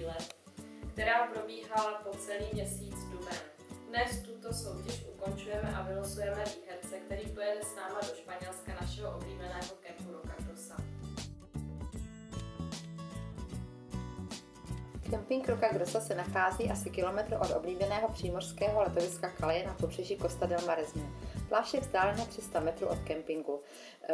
výlet, která probíhala po celý měsíc duben. Dnes tuto soutěž ukončujeme a vylosujeme výherce, který pojede s náma do Španělska našeho oblíbeného kempu Roca Grossa. Kemping Roca Grossa se nachází asi kilometr od oblíbeného přímořského letoviska Calais na pobřeží Costa del Maresme. Pláž je vzdálená 300 metrů od kempingu.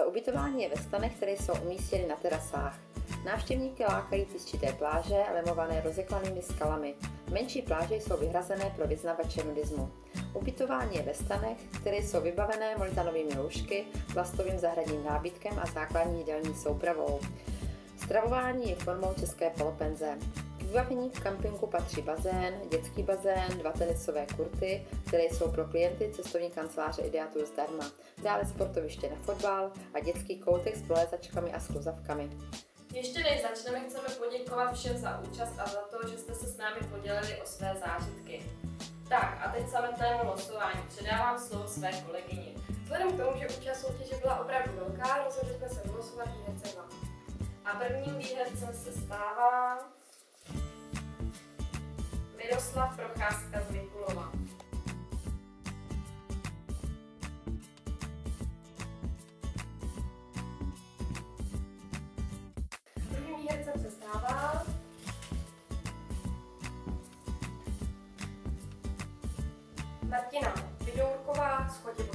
Ubytování je ve stanech, které jsou umístěny na terasách. Návštěvníky lákají písčité pláže, lemované rozeklanými skalami. Menší pláže jsou vyhrazené pro vyznavače nudismu. Ubytování je ve stanech, které jsou vybavené molitanovými lůžky, plastovým zahradním nábytkem a základní jídelní soupravou. Stravování je formou české polopenze. K vybavení v kampinku patří bazén, dětský bazén, 2 tenisové kurty, které jsou pro klienty cestovní kanceláře Ideatur zdarma. Dále sportoviště na fotbal a dětský koutek s prolézačkami a skluzavkami. Ještě než začneme, chceme poděkovat všem za účast a za to, že jste se s námi podělili o své zážitky. Tak a teď samotnému losování. Předávám slovo své kolegyni. Vzhledem k tomu, že účast soutěže byla opravdu velká, rozhodli jsme se vylosovat výherce 2. A prvním výhercem se stává Miroslav Procházka z Mikulova. Druhým výhercem se stává Martina Vidourková z Chotěvové.